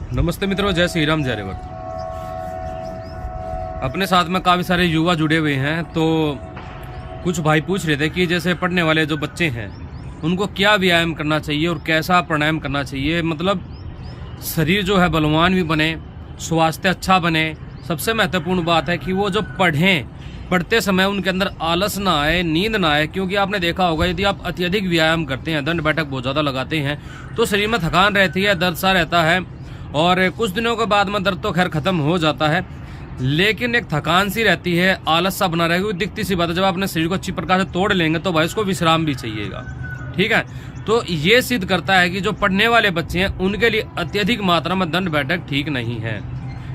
नमस्ते मित्रों, जय श्री राम, जय रेवत। अपने साथ में काफ़ी सारे युवा जुड़े हुए हैं। तो कुछ भाई पूछ रहे थे कि जैसे पढ़ने वाले जो बच्चे हैं उनको क्या व्यायाम करना चाहिए और कैसा प्राणायाम करना चाहिए, मतलब शरीर जो है बलवान भी बने, स्वास्थ्य अच्छा बने। सबसे महत्वपूर्ण बात है कि वो जो पढ़ते समय उनके अंदर आलस ना आए, नींद ना आए। क्योंकि आपने देखा होगा यदि आप अत्यधिक व्यायाम करते हैं, दंड बैठक बहुत ज़्यादा लगाते हैं तो शरीर में थकान रहती है, दर्द सा रहता है और कुछ दिनों के बाद में दर्द तो खैर खत्म हो जाता है, लेकिन एक थकान सी रहती है, आलस सा बना रहेगा। दिखती सी बात है, जब अपने शरीर को अच्छी प्रकार से तोड़ लेंगे तो भाई उसको विश्राम भी चाहिएगा। ठीक है, तो ये सिद्ध करता है कि जो पढ़ने वाले बच्चे हैं उनके लिए अत्यधिक मात्रा में दंड बैठक ठीक नहीं है,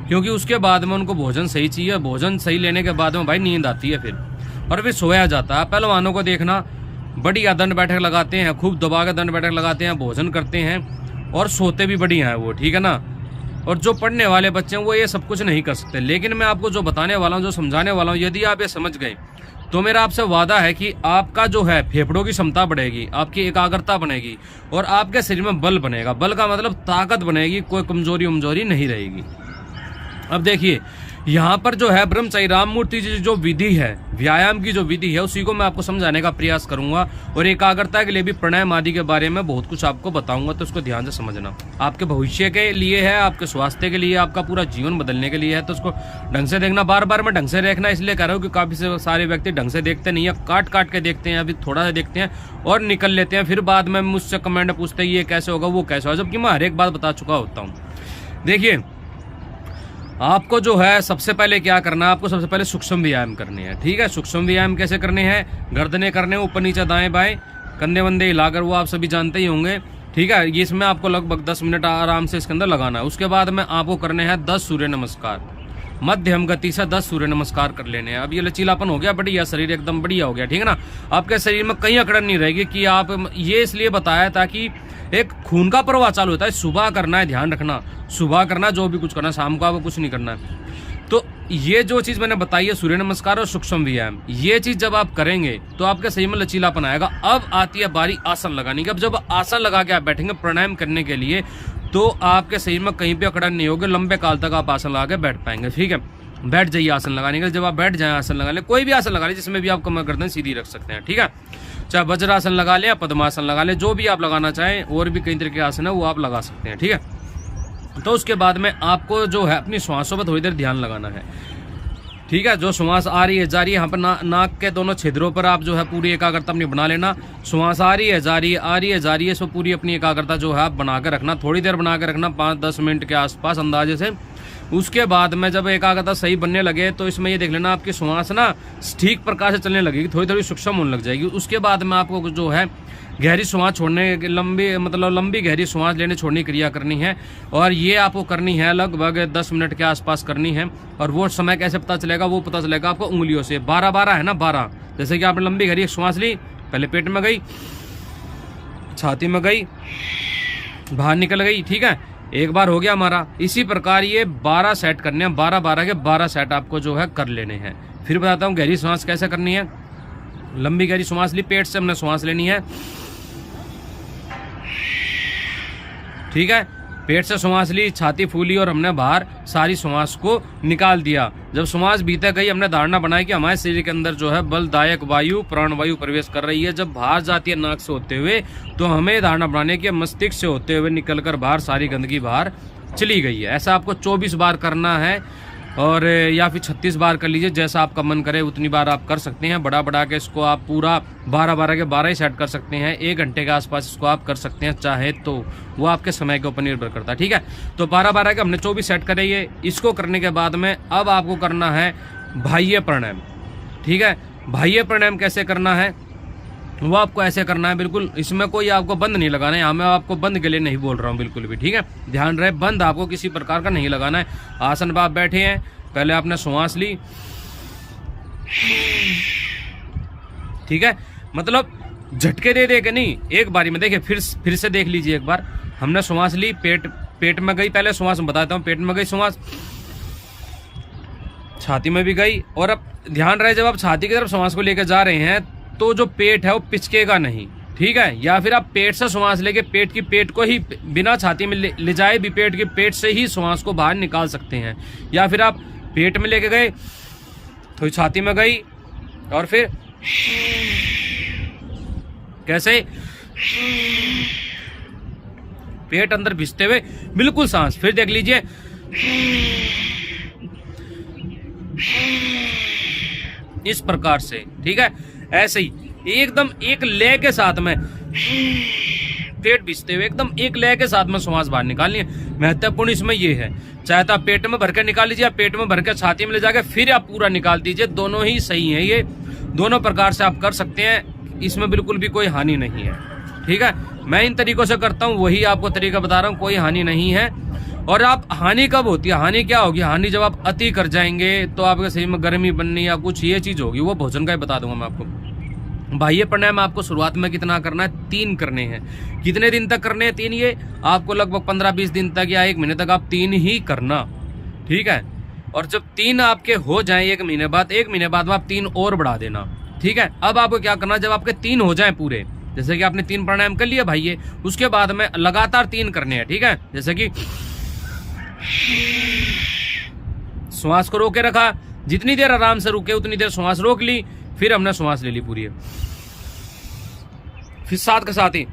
क्योंकि उसके बाद में उनको भोजन सही चाहिए। भोजन सही लेने के बाद में भाई नींद आती है फिर सोया जाता है। पहलवानों को देखना, बढ़िया दंड बैठक लगाते हैं, खूब दबा के दंड बैठक लगाते हैं, भोजन करते हैं और सोते भी बढ़िया है वो, ठीक है ना। और जो पढ़ने वाले बच्चे हैं वो ये सब कुछ नहीं कर सकते। लेकिन मैं आपको जो बताने वाला हूँ, जो समझाने वाला हूँ, यदि आप ये समझ गए तो मेरा आपसे वादा है कि आपका जो है फेफड़ों की क्षमता बढ़ेगी, आपकी एकाग्रता बनेगी और आपके शरीर में बल बनेगा। बल का मतलब ताकत बनेगी, कोई कमजोरी नहीं रहेगी। अब देखिए यहाँ पर जो है ब्रह्मचारी राममूर्ति जी जो विधि है, व्यायाम की जो विधि है, उसी को मैं आपको समझाने का प्रयास करूंगा और एकाग्रता के लिए भी प्राणायाम आदि के बारे में बहुत कुछ आपको बताऊंगा। तो उसको ध्यान से समझना, आपके भविष्य के लिए है, आपके स्वास्थ्य के लिए, आपका पूरा जीवन बदलने के लिए है। तो उसको ढंग से देखना। बार बार मैं ढंग से देखना इसलिए कह रहा हूँ कि काफी सारे व्यक्ति ढंग से देखते नहीं है, काट काट के देखते हैं, अभी थोड़ा सा देखते हैं और निकल लेते हैं। फिर बाद में मुझसे कमेंट पूछते हैं ये कैसे होगा, वो कैसे होगा, जबकि मैं हर एक बात बता चुका होता हूँ। देखिए आपको जो है सबसे पहले क्या करना है, आपको सबसे पहले सूक्ष्म व्यायाम करने हैं। ठीक है, सूक्ष्म व्यायाम कैसे करने हैं, गर्दनें करने, ऊपर नीचे दाएं बाएं, कंधे वंदे हिलाकर, वो आप सभी जानते ही होंगे। ठीक है, ये इसमें आपको लगभग 10 मिनट आराम से इसके अंदर लगाना है। उसके बाद में आपको करने हैं 10 सूर्य नमस्कार, मध्यम गति से 10 सूर्य नमस्कार कर लेने हैं। अब ये लचीलापन हो गया, बढ़िया, शरीर एकदम बढ़िया हो गया। ठीक है ना, आपके शरीर में कहीं अकड़न नहीं रहेगी। कि आप ये इसलिए बताया ताकि एक खून का प्रवाह चालू होता है। सुबह करना है, ध्यान रखना, सुबह करना जो भी कुछ करना, शाम को आपको कुछ नहीं करना है। तो ये जो चीज मैंने बताई है, सूर्य नमस्कार और सूक्ष्म व्यायाम, ये चीज जब आप करेंगे तो आपके शरीर में लचीलापन आएगा। अब आती है बारी आसन लगाने की। अब जब आसन लगा के आप बैठेंगे प्राणायाम करने के लिए तो आपके शरीर में कहीं भी अकड़न नहीं होगी, लंबे काल तक आप आसन लगा के बैठ पाएंगे। ठीक है, बैठ जाइए आसन लगाने के लिए। जब आप बैठ जाए आसन लगा ले, कोई भी आसन लगा ले जिसमें भी आप कमर गर्दन सीधी रख सकते हैं। ठीक है, चाहे वज्रासन लगा ले या पद्मासन लगा ले, जो भी आप लगाना चाहें, और भी कई तरह के आसन है वो आप लगा सकते हैं। ठीक है, तो उसके बाद में आपको जो है अपनी श्वासों पर थोड़ी देर ध्यान लगाना है। ठीक है, जो श्वास आ रही है जा रही है, यहाँ पर नाक के दोनों छिद्रों पर आप जो है पूरी एकाग्रता अपनी बना लेना। श्वास आ रही है जा रही है, आ रही है जा रही है, सो पूरी अपनी एकाग्रता जो है आप बना कर रखना, थोड़ी देर बना कर रखना, 5-10 मिनट के आसपास अंदाजे से। उसके बाद में जब एकाग्रता सही बनने लगे तो इसमें ये देख लेना आपकी श्वास ना ठीक प्रकार से चलने लगेगी, थोड़ी थोड़ी सूक्ष्म होने लग जाएगी। उसके बाद में आपको जो है गहरी श्वास छोड़ने, लंबी गहरी श्वास लेने छोड़ने की क्रिया करनी है और ये आपको करनी है लगभग 10 मिनट के आसपास करनी है। और वो समय कैसे पता चलेगा, वो पता चलेगा आपको उंगलियों से। 12-12 है ना, 12। जैसे कि आपने लंबी गहरी श्वास ली, पहले पेट में गई, छाती में गई, बाहर निकल गई। ठीक है, एक बार हो गया हमारा। इसी प्रकार ये 12 सेट करने हैं, 12-12 के 12 सेट आपको जो है कर लेने हैं। फिर बताता हूँ गहरी सांस कैसे करनी है। लंबी गहरी सांस ली, पेट से हमने सांस लेनी है। ठीक है, पेट से सांस ली, छाती फूली और हमने बाहर सारी सांस को निकाल दिया। जब सांस भीतर गई, हमने धारणा बनाई कि हमारे शरीर के अंदर जो है बलदायक वायु, प्राणवायु प्रवेश कर रही है। जब बाहर जाती है नाक से होते हुए तो हमें धारणा बनाने की मस्तिष्क से होते हुए निकलकर बाहर सारी गंदगी बाहर चली गई है। ऐसा आपको 24 बार करना है और या फिर 36 बार कर लीजिए, जैसा आपका मन करे उतनी बार आप कर सकते हैं। बढ़ा के इसको आप पूरा 12-12 के 12 ही सेट कर सकते हैं। 1 घंटे के आसपास इसको आप कर सकते हैं चाहे तो, वो आपके समय के ऊपर निर्भर करता है। ठीक है, तो 12-12 के हमने 24 सेट करे। ये इसको करने के बाद में अब आपको करना है बाह्य प्राणायाम। ठीक है, बाह्य प्राणायाम कैसे करना है, वो आपको ऐसे करना है। बिल्कुल इसमें कोई आपको बंद नहीं लगाना है। यहाँ मैं आपको बंद के लिए नहीं बोल रहा हूँ बिल्कुल भी। ठीक है, ध्यान रहे, बंद आपको किसी प्रकार का नहीं लगाना है। आसन पर आप बैठे हैं, पहले आपने श्वास ली। ठीक है, मतलब झटके दे के नहीं, एक बारी में। देखिए फिर से देख लीजिए एक बार। हमने श्वास ली, पेट में गई, पहले श्वास में बताता हूँ, पेट में गई श्वास, छाती में भी गई। और अब ध्यान रहे जब आप छाती की तरफ श्वास को लेकर जा रहे हैं तो जो पेट है वो पिचकेगा नहीं, ठीक है। या फिर आप पेट से श्वास लेके पेट को ही बिना छाती में ले जाए भी पेट से ही श्वास को बाहर निकाल सकते हैं। या फिर आप पेट में लेके गए तो छाती में गई और फिर कैसे पेट अंदर भिजते हुए बिल्कुल सांस, फिर देख लीजिए इस प्रकार से, ठीक है। ऐसे ही एकदम एक लय के साथ में पेट भिजते हुए एकदम एक लय के साथ में श्वास बाहर निकालनी है। महत्वपूर्ण इसमें ये है, चाहे तो आप पेट में भर के निकाल लीजिए, आप पेट में भर के छाती में ले जाके फिर आप पूरा निकाल दीजिए, दोनों ही सही है। ये दोनों प्रकार से आप कर सकते हैं, इसमें बिल्कुल भी कोई हानि नहीं है, ठीक है। मैं इन तरीकों से करता हूँ, वही आपको तरीका बता रहा हूँ, कोई हानि नहीं है। और आप हानि कब होती है, हानि क्या होगी, हानि जब आप अति कर जाएंगे तो आपके शरीर में गर्मी बननी या कुछ ये चीज होगी, वो भोजन का ही बता दूंगा मैं आपको। बाह्य प्राणायाम आपको शुरुआत में कितना करना है, 3 करने हैं। कितने दिन तक करने हैं 3? ये आपको लगभग 15-20 दिन तक या 1 महीने तक आप 3 ही करना, ठीक है। और जब 3 आपके हो जाएं 1 महीने बाद, 1 महीने बाद आप 3 और बढ़ा देना, ठीक है। अब आपको क्या करना, जब आपके 3 हो जाएं पूरे, जैसे कि आपने 3 प्राणायाम कर लिया भाई, उसके बाद में लगातार 3 करने हैं, ठीक है। जैसे कि श्वास को रोके रखा, जितनी देर आराम से रुके उतनी देर श्वास रोक ली, फिर हमने श्वास ले ली पूरी, फिर साथ के साथ ही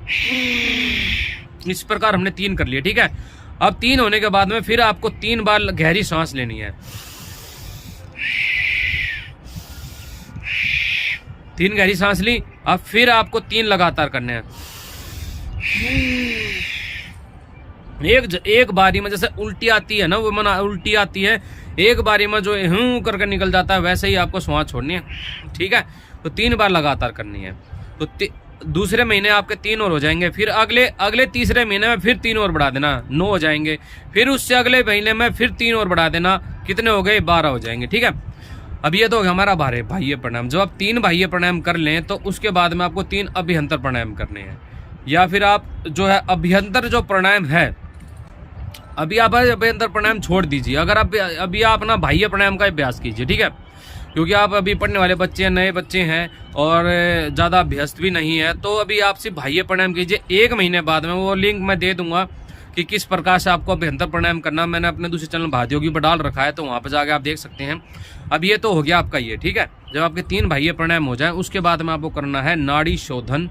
इस प्रकार हमने 3 कर लिए, ठीक है। अब 3 होने के बाद में फिर आपको 3 बार गहरी सांस लेनी है, 3 गहरी सांस ली। अब फिर आपको 3 लगातार करने हैं। एक बारी में जैसे उल्टी आती है ना, वो मना उल्टी आती है, एक बारी में जो करके निकल जाता है, वैसे ही आपको श्वास छोड़नी है, ठीक है। तो 3 बार लगातार करनी है। तो दूसरे महीने आपके 3 और हो जाएंगे, फिर अगले तीसरे महीने में फिर 3 और बढ़ा देना, 9 हो जाएंगे। फिर उससे अगले महीने में फिर 3 और बढ़ा देना, कितने हो गए, 12 हो जाएंगे, ठीक है। अब ये तो हो गया हमारा बाह्य प्राणायाम। जब आप 3 बाह्य प्राणायाम कर लें तो उसके बाद में आपको 3 अभ्यंतर प्राणायाम करने हैं। या फिर आप जो है अभ्यंतर जो प्राणायाम है, अभी आप अभ्यंतर प्राणायाम छोड़ दीजिए, अगर आप अभी आप ना बाह्य प्राणायाम का अभ्यास कीजिए, ठीक है। क्योंकि आप अभी पढ़ने वाले बच्चे हैं, नए बच्चे हैं और ज़्यादा अभ्यस्त भी नहीं है, तो अभी आप सिर्फ बाह्य प्राणायाम कीजिए। 1 महीने बाद में वो लिंक मैं दे दूंगा कि किस प्रकार से आपको अभ्यंतर प्राणायाम करना, मैंने अपने दूसरे चैनल भारत योगी पर डाल रखा है, तो वहाँ पर जाके आप देख सकते हैं। अब ये तो हो गया आपका ये, ठीक है। जब आपके 3 बाह्य प्राणायाम हो जाए उसके बाद में आपको करना है नाड़ी शोधन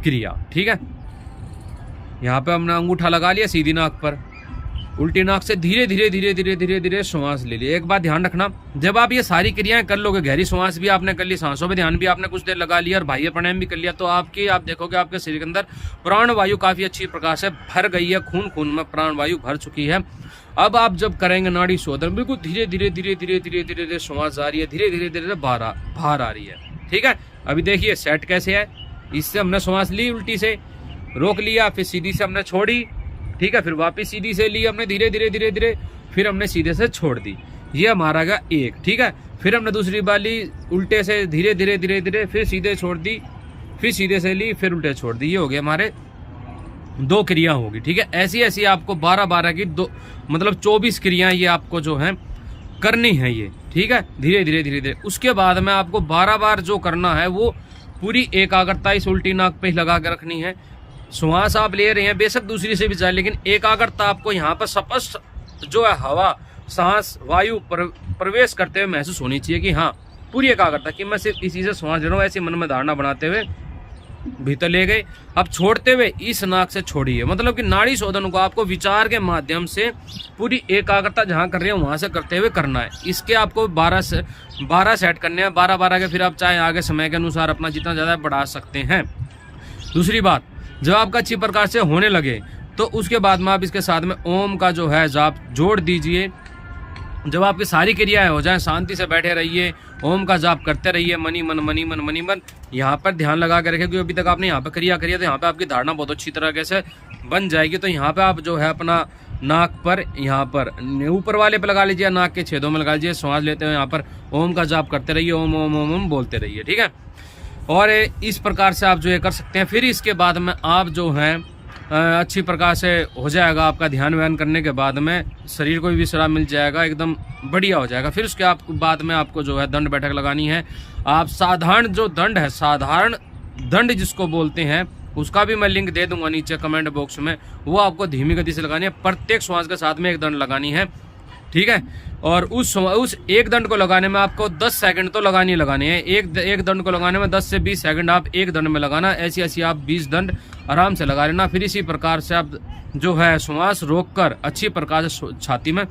क्रिया, ठीक है। यहाँ पे हमने अंगूठा लगा लिया सीधी नाक पर, उल्टी नाक से धीरे धीरे धीरे धीरे धीरे धीरे श्वास ले लिए। एक बात ध्यान रखना, जब आप ये सारी क्रियाएं कर लोगे, गहरी श्वास भी आपने कर ली, सांसों पे ध्यान भी आपने कुछ देर लगा लिया और बाह्य प्राणायाम भी कर लिया, तो आप देखोगे आपके शरीर के अंदर प्राण वायु काफी अच्छी प्रकार से भर गई है, खून में प्राण वायु भर चुकी है। अब आप जब करेंगे नाड़ी शोधन, बिल्कुल धीरे धीरे धीरे धीरे धीरे धीरे धीरे श्वास आ रही है, धीरे धीरे धीरे बाहर आ रही है, ठीक है। अभी देखिए सेट कैसे है, इससे हमने श्वास ली, उल्टी से रोक लिया, फिर सीधी से हमने छोड़ी, ठीक है। फिर वापस सीधी से ली हमने, धीरे धीरे धीरे धीरे, फिर हमने सीधे से छोड़ दी, ये हमारा गया 1, ठीक है। फिर हमने दूसरी बार ली, उल्टे से धीरे धीरे धीरे धीरे, फिर सीधे छोड़ दी, फिर सीधे से ली, फिर उल्टे छोड़ दी, ये हो गए हमारे 2 क्रिया होगी, ठीक है। ऐसी ऐसी आपको 12-12 की 2 मतलब 24 क्रियाएं ये आपको जो है करनी है ये, ठीक है, धीरे धीरे धीरे धीरे। उसके बाद में आपको 12 बार जो करना है वो पूरी एकाग्रता इस उल्टी नाक पे लगा के रखनी है। श्वास आप ले रहे हैं, बेशक दूसरी से भी जाए, लेकिन एकाग्रता आपको यहाँ पर स्पष्ट जो है हवा, सांस, वायु प्रवेश करते हुए महसूस होनी चाहिए कि हाँ पूरी एकाग्रता कि मैं सिर्फ इसी से श्वास ले रहा हूँ, ऐसी मन में धारणा बनाते हुए भीतर ले गए। अब छोड़ते हुए इस नाक से छोड़िए, मतलब कि नाड़ी शोधन को आपको विचार के माध्यम से पूरी एकाग्रता जहाँ कर रहे हैं वहां से करते हुए करना है। इसके आपको 12 सेट करने हैं, 12 के फिर आप चाहे आगे समय के अनुसार अपना जितना ज़्यादा बढ़ा सकते हैं। दूसरी बात, जब आपका अच्छी प्रकार से होने लगे तो उसके बाद में आप इसके साथ में ओम का जो है जाप जोड़ दीजिए। जब आपकी सारी क्रियाएं हो जाएं, शांति से बैठे रहिए, ओम का जाप करते रहिए, मनी मन। यहाँ पर ध्यान लगा के रखें, क्योंकि अभी तक आपने यहाँ पे क्रिया करी है तो यहाँ पे आपकी धारणा बहुत अच्छी तरीके से बन जाएगी। तो यहाँ पे आप जो है अपना नाक पर, यहाँ पर ऊपर वाले पे लगा लीजिए, नाक के छेदों में लगा लीजिए, श्वास लेते हुए यहाँ पर ओम का जाप करते रहिए, ओम ओम ओम ओम बोलते रहिए, ठीक है। और इस प्रकार से आप जो ये कर सकते हैं। फिर इसके बाद में आप जो है अच्छी प्रकार से हो जाएगा, आपका ध्यान व्यान करने के बाद में शरीर को भी विश्राम मिल जाएगा, एकदम बढ़िया हो जाएगा। फिर उसके बाद में आपको जो है दंड बैठक लगानी है। आप साधारण जो दंड है, साधारण दंड जिसको बोलते हैं, उसका भी मैं लिंक दे दूंगा नीचे कमेंट बॉक्स में। वो आपको धीमी गति से लगानी है, प्रत्येक श्वास के साथ में एक दंड लगानी है, ठीक है। और उस एक दंड को लगाने में आपको 10 सेकंड तो लगानी है। एक दंड को लगाने में 10 से 20 सेकंड आप एक दंड में लगाना। ऐसी आप 20 दंड आराम से लगा लेना। फिर इसी प्रकार से आप जो है श्वास रोककर अच्छी प्रकार से छाती में,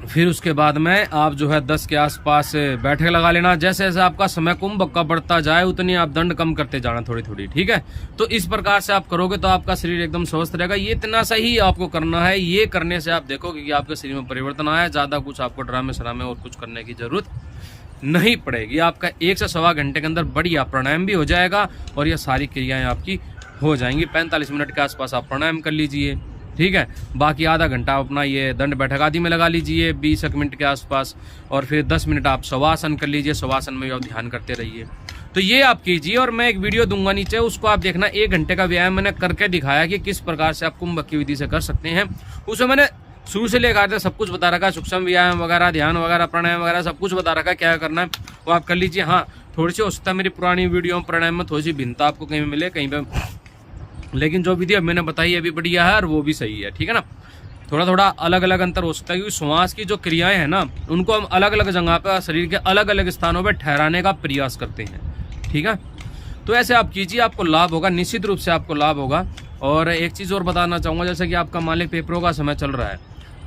फिर उसके बाद में आप जो है 10 के आसपास बैठक लगा लेना। जैसे जैसे आपका समय कुंभ का बढ़ता जाए उतनी आप दंड कम करते जाना थोड़ी थोड़ी, ठीक है। तो इस प्रकार से आप करोगे तो आपका शरीर एकदम स्वस्थ रहेगा। ये इतना सही आपको करना है। ये करने से आप देखोगे कि आपके शरीर में परिवर्तन आया। ज्यादा कुछ आपको ड्रामे सरामे और कुछ करने की जरूरत नहीं पड़ेगी। आपका 1 से सवा घंटे के अंदर बढ़िया प्राणायाम भी हो जाएगा और ये सारी क्रियाएं आपकी हो जाएंगी। 45 मिनट के आसपास आप प्राणायाम कर लीजिए, ठीक है। बाकी आधा घंटा अपना ये दंड बैठक आदि में लगा लीजिए 20 मिनट के आसपास, और फिर 10 मिनट आप शवासन कर लीजिए। शवासन में भी आप ध्यान करते रहिए। तो ये आप कीजिए, और मैं एक वीडियो दूंगा नीचे, उसको आप देखना। 1 घंटे का व्यायाम मैंने करके दिखाया कि किस प्रकार से आप कुंभ की विधि से कर सकते हैं। उसमें मैंने शुरू से लेकर सब कुछ बता रखा है, सूक्ष्म व्यायाम वगैरह, ध्यान वगैरह, प्राणायाम वगैरह सब कुछ बता रखा है, क्या करना है वो आप कर लीजिए। हाँ, थोड़ी सी हो सकता है मेरी पुरानी वीडियो प्राणायाम में थोड़ी सी भिन्नता आपको कहीं मिले कहीं पे, लेकिन जो विधि अब मैंने बताई है अभी बढ़िया है और वो भी सही है, ठीक है ना। थोड़ा थोड़ा अलग अलग अंतर हो सकता है, क्योंकि श्वास की जो क्रियाएं हैं ना, उनको हम अलग अलग जगह पर शरीर के अलग अलग स्थानों पर ठहराने का प्रयास करते हैं, ठीक है। तो ऐसे आप कीजिए, आपको लाभ होगा, निश्चित रूप से आपको लाभ होगा। और एक चीज़ और बताना चाहूँगा, जैसे कि आपका मान लीजिए पेपरों का समय चल रहा है,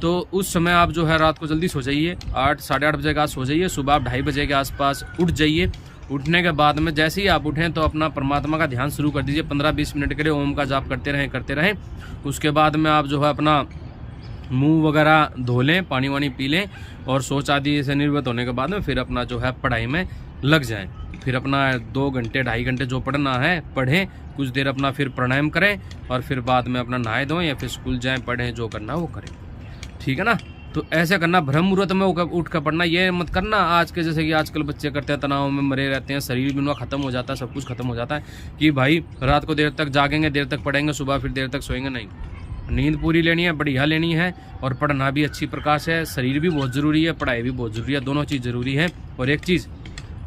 तो उस समय आप जो है रात को जल्दी सो जाइए, 8 साढ़े 8 बजे के आस सो जाइए। सुबह आप 2:30 बजे के आसपास उठ जाइए। उठने के बाद में जैसे ही आप उठें तो अपना परमात्मा का ध्यान शुरू कर दीजिए। 15-20 मिनट के लिए ओम का जाप करते रहें। उसके बाद में आप जो है अपना मुंह वगैरह धो लें, पानी वानी पी लें, और शौच आदि से निर्वृत्त होने के बाद में फिर अपना जो है पढ़ाई में लग जाएं। फिर अपना 2 घंटे 2.5 घंटे जो पढ़ना है पढ़ें, कुछ देर अपना फिर प्राणायाम करें, और फिर बाद में अपना नहाए धोएं या फिर स्कूल जाएं, पढ़ें, जो करना वो करें, ठीक है ना। तो ऐसे करना, ब्रह्म मुहूर्त में उठ कर पढ़ना। ये मत करना आज के जैसे कि आजकल बच्चे करते हैं, तनाव में मरे रहते हैं, शरीर भी उनका खत्म हो जाता है, सब कुछ खत्म हो जाता है कि भाई रात को देर तक जागेंगे, देर तक पढ़ेंगे, सुबह फिर देर तक सोएंगे। नहीं, नींद पूरी लेनी है, बढ़िया लेनी है, और पढ़ना भी अच्छी प्रकार से है। शरीर भी बहुत ज़रूरी है, पढ़ाई भी बहुत ज़रूरी है, दोनों चीज़ ज़रूरी है। और एक चीज़,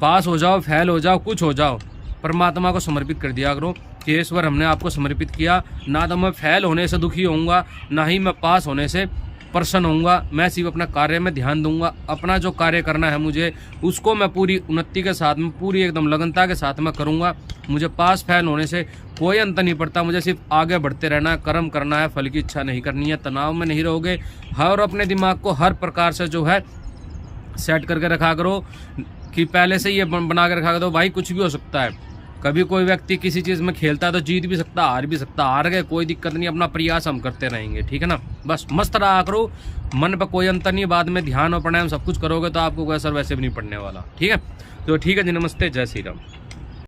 पास हो जाओ, फेल हो जाओ, कुछ हो जाओ, परमात्मा को समर्पित कर दिया करो कि ईश्वर हमने आपको समर्पित किया। ना तो मैं फेल होने से दुखी होऊंगा, ना ही मैं पास होने से प्रसन्न होऊंगा। मैं सिर्फ अपना कार्य में ध्यान दूंगा। अपना जो कार्य करना है मुझे, उसको मैं पूरी उन्नति के साथ में, पूरी एकदम लगनता के साथ में करूंगा। मुझे पास फेल होने से कोई अंतर नहीं पड़ता। मुझे सिर्फ आगे बढ़ते रहना है, कर्म करना है, फल की इच्छा नहीं करनी है। तनाव में नहीं रहोगे। और अपने दिमाग को हर प्रकार से जो है सेट करके रखा करो कि पहले से ये बना के रखा करो, भाई कुछ भी हो सकता है। कभी कोई व्यक्ति किसी चीज़ में खेलता है तो जीत भी सकता, हार भी सकता। हार गए कोई दिक्कत नहीं, अपना प्रयास हम करते रहेंगे, ठीक है ना। बस मस्त रहा करो, मन पर कोई अंतर नहीं। बाद में ध्यान और प्राणायाम सब कुछ करोगे तो आपको कोई असर वैसे भी नहीं पड़ने वाला, ठीक है। तो ठीक है जी, नमस्ते, जय श्री राम।